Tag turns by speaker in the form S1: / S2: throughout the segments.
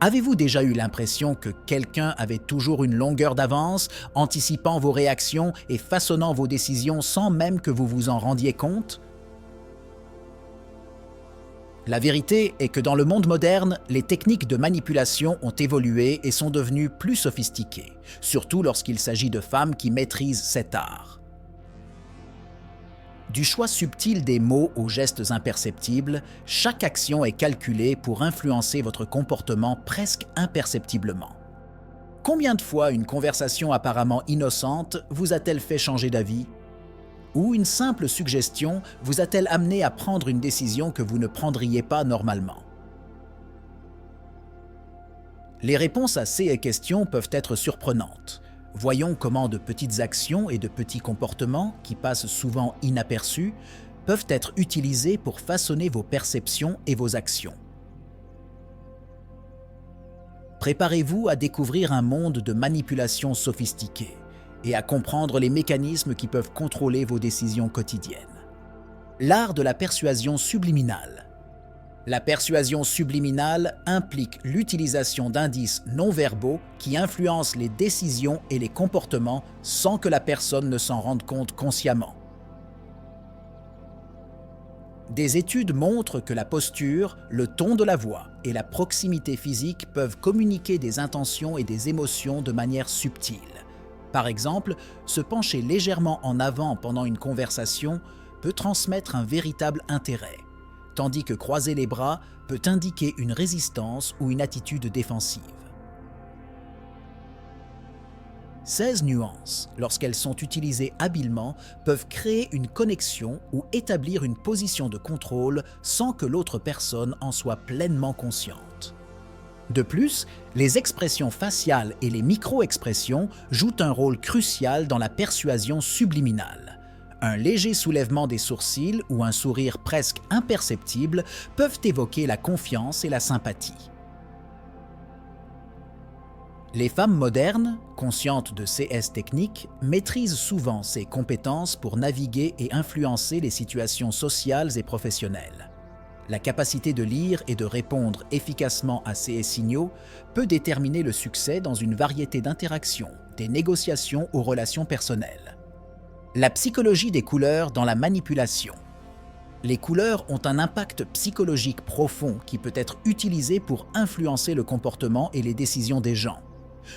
S1: Avez-vous déjà eu l'impression que quelqu'un avait toujours une longueur d'avance, anticipant vos réactions et façonnant vos décisions sans même que vous vous en rendiez compte? La vérité est que dans le monde moderne, les techniques de manipulation ont évolué et sont devenues plus sophistiquées, surtout lorsqu'il s'agit de femmes qui maîtrisent cet art. Du choix subtil des mots aux gestes imperceptibles, chaque action est calculée pour influencer votre comportement presque imperceptiblement. Combien de fois une conversation apparemment innocente vous a-t-elle fait changer d'avis? Ou une simple suggestion vous a-t-elle amené à prendre une décision que vous ne prendriez pas normalement? Les réponses à ces questions peuvent être surprenantes. Voyons comment de petites actions et de petits comportements, qui passent souvent inaperçus, peuvent être utilisés pour façonner vos perceptions et vos actions. Préparez-vous à découvrir un monde de manipulation sophistiquée et à comprendre les mécanismes qui peuvent contrôler vos décisions quotidiennes. L'art de la persuasion subliminale. La persuasion subliminale implique l'utilisation d'indices non-verbaux qui influencent les décisions et les comportements sans que la personne ne s'en rende compte consciemment. Des études montrent que la posture, le ton de la voix et la proximité physique peuvent communiquer des intentions et des émotions de manière subtile. Par exemple, se pencher légèrement en avant pendant une conversation peut transmettre un véritable intérêt, tandis que croiser les bras peut indiquer une résistance ou une attitude défensive. 16 nuances, lorsqu'elles sont utilisées habilement, peuvent créer une connexion ou établir une position de contrôle sans que l'autre personne en soit pleinement consciente. De plus, les expressions faciales et les micro-expressions jouent un rôle crucial dans la persuasion subliminale. Un léger soulèvement des sourcils ou un sourire presque imperceptible peuvent évoquer la confiance et la sympathie. Les femmes modernes, conscientes de ces techniques, maîtrisent souvent ces compétences pour naviguer et influencer les situations sociales et professionnelles. La capacité de lire et de répondre efficacement à ces signaux peut déterminer le succès dans une variété d'interactions, des négociations aux relations personnelles. La psychologie des couleurs dans la manipulation. Les couleurs ont un impact psychologique profond qui peut être utilisé pour influencer le comportement et les décisions des gens.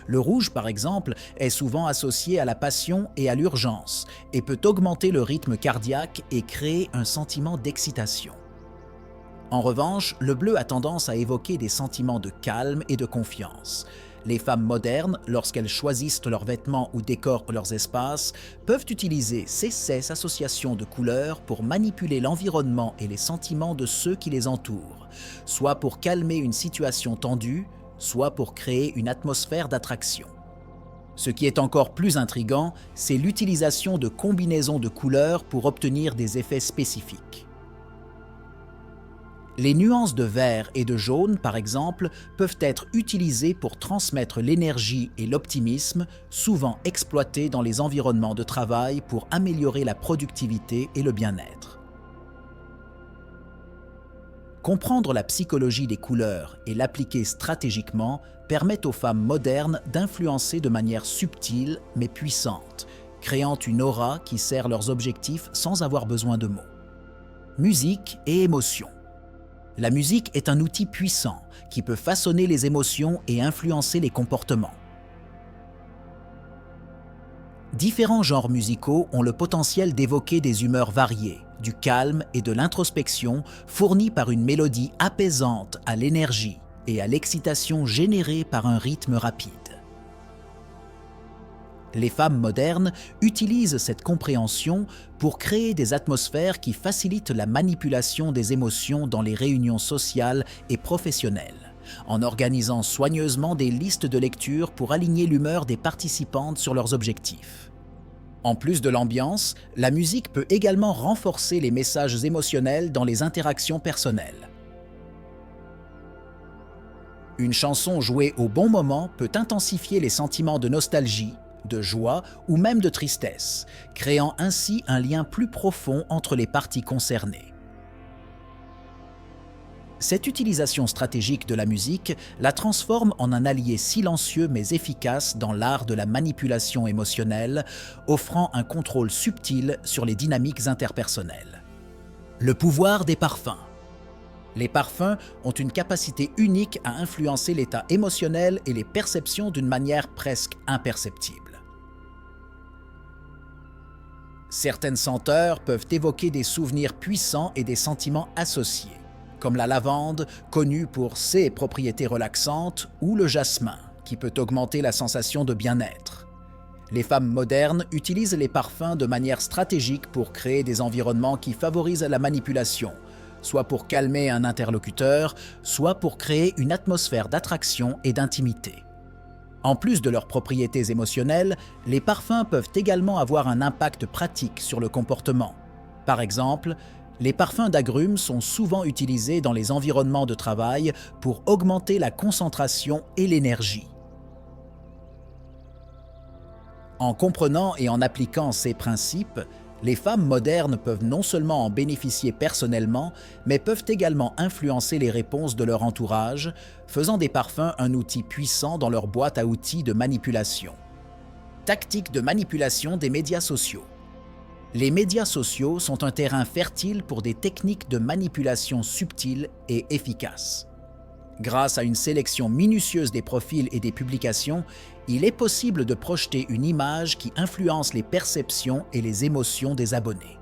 S1: Le rouge, par exemple, est souvent associé à la passion et à l'urgence et peut augmenter le rythme cardiaque et créer un sentiment d'excitation. En revanche, le bleu a tendance à évoquer des sentiments de calme et de confiance. Les femmes modernes, lorsqu'elles choisissent leurs vêtements ou décorent leurs espaces, peuvent utiliser ces associations de couleurs pour manipuler l'environnement et les sentiments de ceux qui les entourent, soit pour calmer une situation tendue, soit pour créer une atmosphère d'attraction. Ce qui est encore plus intriguant, c'est l'utilisation de combinaisons de couleurs pour obtenir des effets spécifiques. Les nuances de vert et de jaune, par exemple, peuvent être utilisées pour transmettre l'énergie et l'optimisme, souvent exploités dans les environnements de travail pour améliorer la productivité et le bien-être. Comprendre la psychologie des couleurs et l'appliquer stratégiquement permet aux femmes modernes d'influencer de manière subtile mais puissante, créant une aura qui sert leurs objectifs sans avoir besoin de mots. Musique et émotion. La musique est un outil puissant qui peut façonner les émotions et influencer les comportements. Différents genres musicaux ont le potentiel d'évoquer des humeurs variées, du calme et de l'introspection fournis par une mélodie apaisante à l'énergie et à l'excitation générée par un rythme rapide. Les femmes modernes utilisent cette compréhension pour créer des atmosphères qui facilitent la manipulation des émotions dans les réunions sociales et professionnelles, en organisant soigneusement des listes de lecture pour aligner l'humeur des participantes sur leurs objectifs. En plus de l'ambiance, la musique peut également renforcer les messages émotionnels dans les interactions personnelles. Une chanson jouée au bon moment peut intensifier les sentiments de nostalgie, de joie ou même de tristesse, créant ainsi un lien plus profond entre les parties concernées. Cette utilisation stratégique de la musique la transforme en un allié silencieux mais efficace dans l'art de la manipulation émotionnelle, offrant un contrôle subtil sur les dynamiques interpersonnelles. Le pouvoir des parfums. Les parfums ont une capacité unique à influencer l'état émotionnel et les perceptions d'une manière presque imperceptible. Certaines senteurs peuvent évoquer des souvenirs puissants et des sentiments associés, comme la lavande, connue pour ses propriétés relaxantes, ou le jasmin, qui peut augmenter la sensation de bien-être. Les femmes modernes utilisent les parfums de manière stratégique pour créer des environnements qui favorisent la manipulation, soit pour calmer un interlocuteur, soit pour créer une atmosphère d'attraction et d'intimité. En plus de leurs propriétés émotionnelles, les parfums peuvent également avoir un impact pratique sur le comportement. Par exemple, les parfums d'agrumes sont souvent utilisés dans les environnements de travail pour augmenter la concentration et l'énergie. En comprenant et en appliquant ces principes, les femmes modernes peuvent non seulement en bénéficier personnellement, mais peuvent également influencer les réponses de leur entourage, faisant des parfums un outil puissant dans leur boîte à outils de manipulation. Tactique de manipulation des médias sociaux. Les médias sociaux sont un terrain fertile pour des techniques de manipulation subtiles et efficaces. Grâce à une sélection minutieuse des profils et des publications, il est possible de projeter une image qui influence les perceptions et les émotions des abonnés.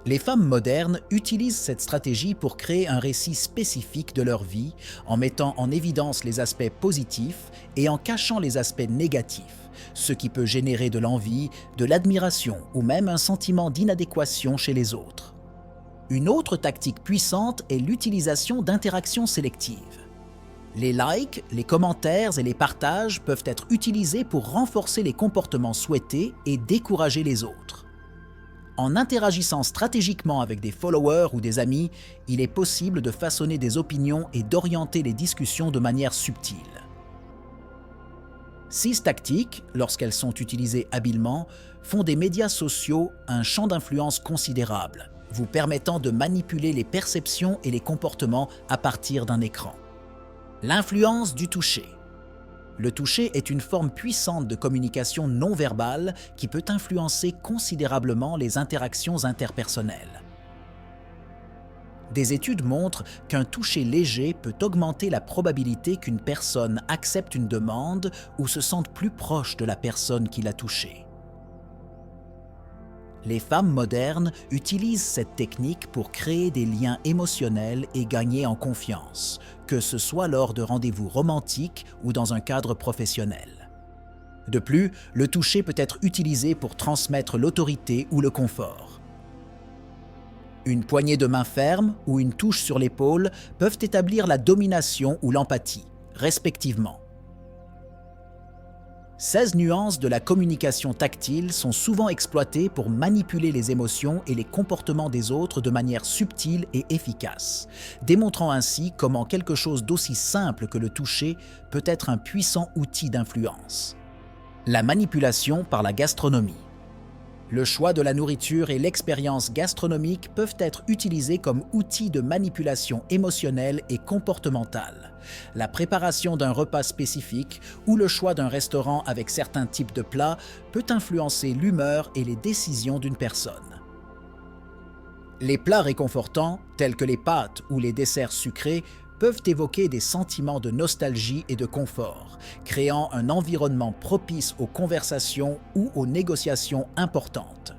S1: Les femmes modernes utilisent cette stratégie pour créer un récit spécifique de leur vie, en mettant en évidence les aspects positifs et en cachant les aspects négatifs, ce qui peut générer de l'envie, de l'admiration ou même un sentiment d'inadéquation chez les autres. Une autre tactique puissante est l'utilisation d'interactions sélectives. Les likes, les commentaires et les partages peuvent être utilisés pour renforcer les comportements souhaités et décourager les autres. En interagissant stratégiquement avec des followers ou des amis, il est possible de façonner des opinions et d'orienter les discussions de manière subtile. Ces tactiques, lorsqu'elles sont utilisées habilement, font des médias sociaux un champ d'influence considérable, vous permettant de manipuler les perceptions et les comportements à partir d'un écran. L'influence du toucher. Le toucher est une forme puissante de communication non verbale qui peut influencer considérablement les interactions interpersonnelles. Des études montrent qu'un toucher léger peut augmenter la probabilité qu'une personne accepte une demande ou se sente plus proche de la personne qui l'a touchée. Les femmes modernes utilisent cette technique pour créer des liens émotionnels et gagner en confiance, que ce soit lors de rendez-vous romantiques ou dans un cadre professionnel. De plus, le toucher peut être utilisé pour transmettre l'autorité ou le confort. Une poignée de main ferme ou une touche sur l'épaule peuvent établir la domination ou l'empathie, respectivement. 16 nuances de la communication tactile sont souvent exploitées pour manipuler les émotions et les comportements des autres de manière subtile et efficace, démontrant ainsi comment quelque chose d'aussi simple que le toucher peut être un puissant outil d'influence. La manipulation par la gastronomie. Le choix de la nourriture et l'expérience gastronomique peuvent être utilisés comme outils de manipulation émotionnelle et comportementale. La préparation d'un repas spécifique ou le choix d'un restaurant avec certains types de plats peut influencer l'humeur et les décisions d'une personne. Les plats réconfortants, tels que les pâtes ou les desserts sucrés, peuvent évoquer des sentiments de nostalgie et de confort, créant un environnement propice aux conversations ou aux négociations importantes.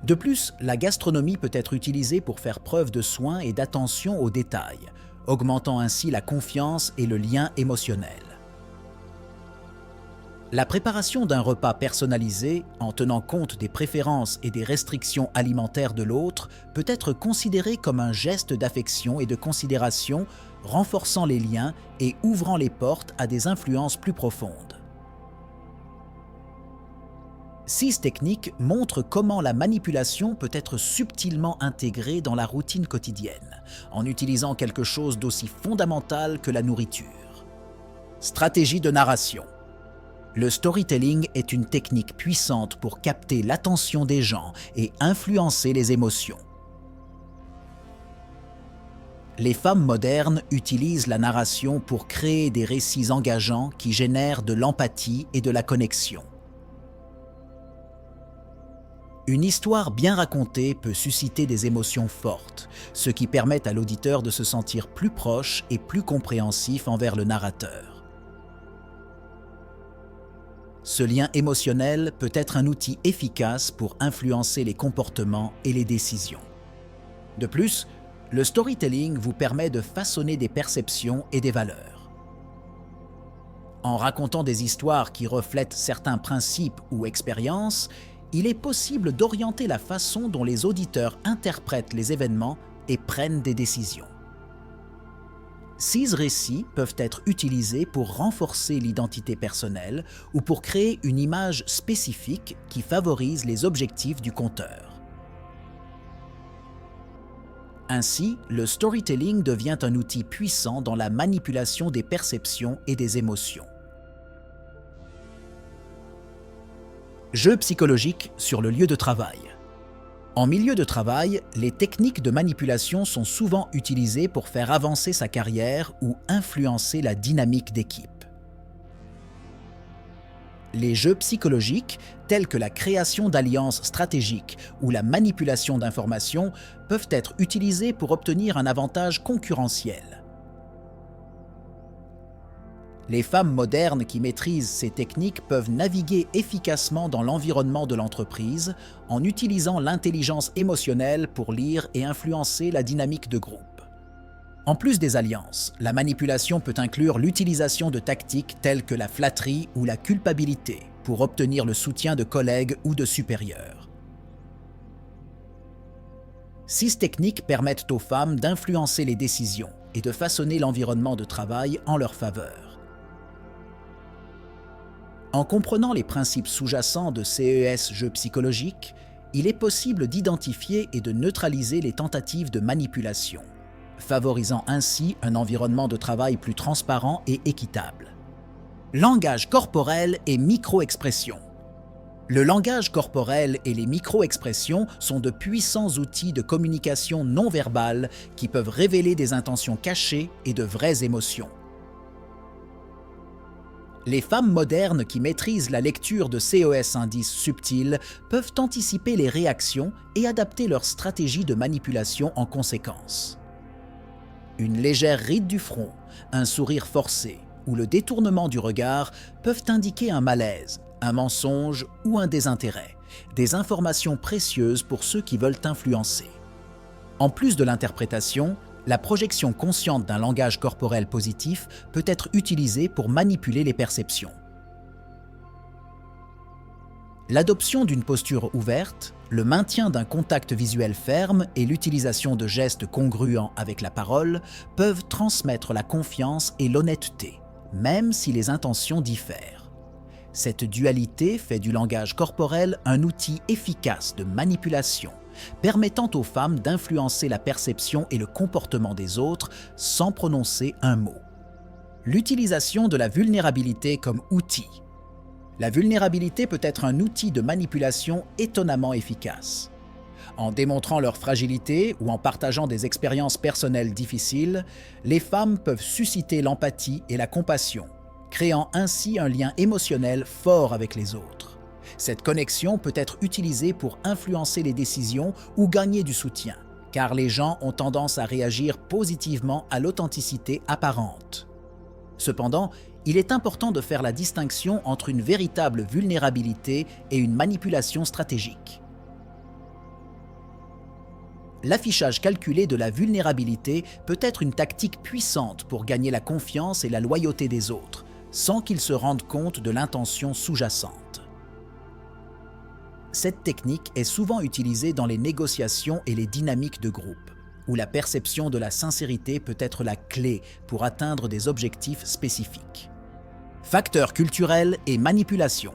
S1: De plus, la gastronomie peut être utilisée pour faire preuve de soin et d'attention aux détails, augmentant ainsi la confiance et le lien émotionnel. La préparation d'un repas personnalisé, en tenant compte des préférences et des restrictions alimentaires de l'autre, peut être considérée comme un geste d'affection et de considération, renforçant les liens et ouvrant les portes à des influences plus profondes. Ces techniques montrent comment la manipulation peut être subtilement intégrée dans la routine quotidienne, en utilisant quelque chose d'aussi fondamental que la nourriture. Stratégie de narration. Le storytelling est une technique puissante pour capter l'attention des gens et influencer les émotions. Les femmes modernes utilisent la narration pour créer des récits engageants qui génèrent de l'empathie et de la connexion. Une histoire bien racontée peut susciter des émotions fortes, ce qui permet à l'auditeur de se sentir plus proche et plus compréhensif envers le narrateur. Ce lien émotionnel peut être un outil efficace pour influencer les comportements et les décisions. De plus, le storytelling vous permet de façonner des perceptions et des valeurs. En racontant des histoires qui reflètent certains principes ou expériences, il est possible d'orienter la façon dont les auditeurs interprètent les événements et prennent des décisions. Ces récits peuvent être utilisés pour renforcer l'identité personnelle ou pour créer une image spécifique qui favorise les objectifs du conteur. Ainsi, le storytelling devient un outil puissant dans la manipulation des perceptions et des émotions. Jeux psychologiques sur le lieu de travail. En milieu de travail, les techniques de manipulation sont souvent utilisées pour faire avancer sa carrière ou influencer la dynamique d'équipe. Les jeux psychologiques, tels que la création d'alliances stratégiques ou la manipulation d'informations, peuvent être utilisés pour obtenir un avantage concurrentiel. Les femmes modernes qui maîtrisent ces techniques peuvent naviguer efficacement dans l'environnement de l'entreprise en utilisant l'intelligence émotionnelle pour lire et influencer la dynamique de groupe. En plus des alliances, la manipulation peut inclure l'utilisation de tactiques telles que la flatterie ou la culpabilité pour obtenir le soutien de collègues ou de supérieurs. Ces techniques permettent aux femmes d'influencer les décisions et de façonner l'environnement de travail en leur faveur. En comprenant les principes sous-jacents de ces jeux psychologiques, il est possible d'identifier et de neutraliser les tentatives de manipulation, favorisant ainsi un environnement de travail plus transparent et équitable. Langage corporel et micro-expression. Le langage corporel et les micro-expressions sont de puissants outils de communication non verbale qui peuvent révéler des intentions cachées et de vraies émotions. Les femmes modernes qui maîtrisent la lecture de ces indices subtils peuvent anticiper les réactions et adapter leur stratégie de manipulation en conséquence. Une légère ride du front, un sourire forcé ou le détournement du regard peuvent indiquer un malaise, un mensonge ou un désintérêt, des informations précieuses pour ceux qui veulent influencer. En plus de l'interprétation, la projection consciente d'un langage corporel positif peut être utilisée pour manipuler les perceptions. L'adoption d'une posture ouverte, le maintien d'un contact visuel ferme et l'utilisation de gestes congruents avec la parole peuvent transmettre la confiance et l'honnêteté, même si les intentions diffèrent. Cette dualité fait du langage corporel un outil efficace de manipulation, permettant aux femmes d'influencer la perception et le comportement des autres sans prononcer un mot. L'utilisation de la vulnérabilité comme outil. La vulnérabilité peut être un outil de manipulation étonnamment efficace. En démontrant leur fragilité ou en partageant des expériences personnelles difficiles, les femmes peuvent susciter l'empathie et la compassion, créant ainsi un lien émotionnel fort avec les autres. Cette connexion peut être utilisée pour influencer les décisions ou gagner du soutien, car les gens ont tendance à réagir positivement à l'authenticité apparente. Cependant, il est important de faire la distinction entre une véritable vulnérabilité et une manipulation stratégique. L'affichage calculé de la vulnérabilité peut être une tactique puissante pour gagner la confiance et la loyauté des autres, sans qu'ils se rendent compte de l'intention sous-jacente. Cette technique est souvent utilisée dans les négociations et les dynamiques de groupe, où la perception de la sincérité peut être la clé pour atteindre des objectifs spécifiques. Facteurs culturels et manipulation.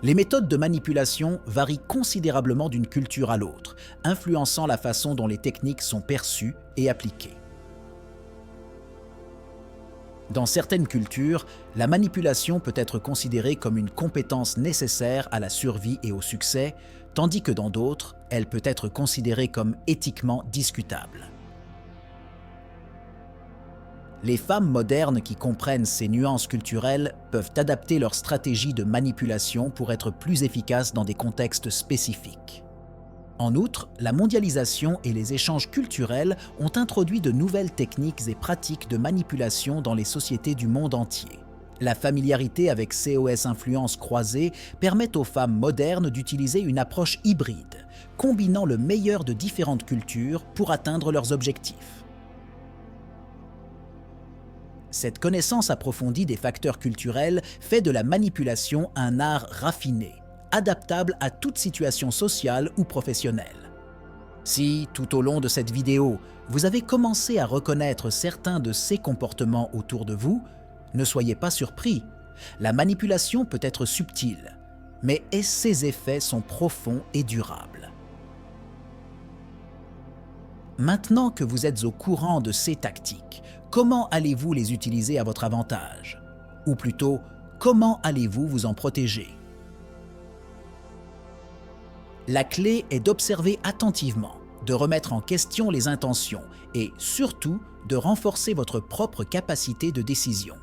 S1: Les méthodes de manipulation varient considérablement d'une culture à l'autre, influençant la façon dont les techniques sont perçues et appliquées. Dans certaines cultures, la manipulation peut être considérée comme une compétence nécessaire à la survie et au succès, tandis que dans d'autres, elle peut être considérée comme éthiquement discutable. Les femmes modernes qui comprennent ces nuances culturelles peuvent adapter leur stratégie de manipulation pour être plus efficaces dans des contextes spécifiques. En outre, la mondialisation et les échanges culturels ont introduit de nouvelles techniques et pratiques de manipulation dans les sociétés du monde entier. La familiarité avec COS influences croisées permet aux femmes modernes d'utiliser une approche hybride, combinant le meilleur de différentes cultures pour atteindre leurs objectifs. Cette connaissance approfondie des facteurs culturels fait de la manipulation un art raffiné, adaptable à toute situation sociale ou professionnelle. Si, tout au long de cette vidéo, vous avez commencé à reconnaître certains de ces comportements autour de vous, ne soyez pas surpris. La manipulation peut être subtile, mais ses effets sont profonds et durables. Maintenant que vous êtes au courant de ces tactiques, comment allez-vous les utiliser à votre avantage? Ou plutôt, comment allez-vous vous en protéger? La clé est d'observer attentivement, de remettre en question les intentions et, surtout, de renforcer votre propre capacité de décision.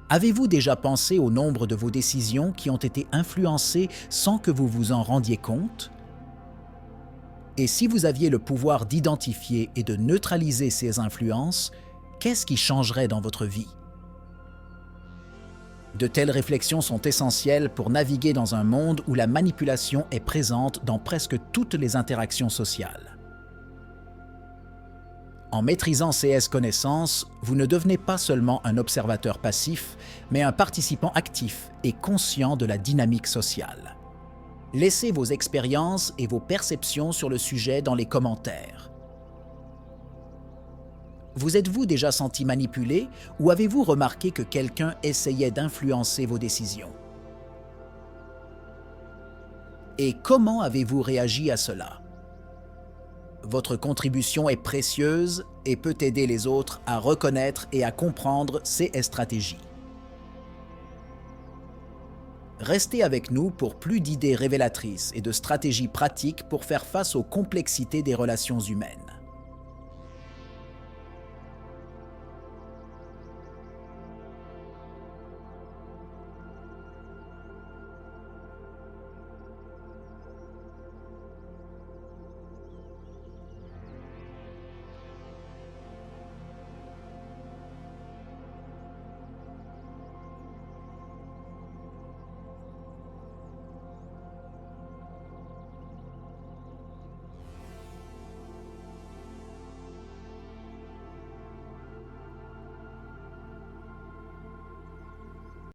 S1: Avez-vous déjà pensé au nombre de vos décisions qui ont été influencées sans que vous vous en rendiez compte? Et si vous aviez le pouvoir d'identifier et de neutraliser ces influences, qu'est-ce qui changerait dans votre vie? De telles réflexions sont essentielles pour naviguer dans un monde où la manipulation est présente dans presque toutes les interactions sociales. En maîtrisant ces connaissances, vous ne devenez pas seulement un observateur passif, mais un participant actif et conscient de la dynamique sociale. Laissez vos expériences et vos perceptions sur le sujet dans les commentaires. Vous êtes-vous déjà senti manipulé ou avez-vous remarqué que quelqu'un essayait d'influencer vos décisions? Et comment avez-vous réagi à cela? Votre contribution est précieuse et peut aider les autres à reconnaître et à comprendre ces stratégies. Restez avec nous pour plus d'idées révélatrices et de stratégies pratiques pour faire face aux complexités des relations humaines.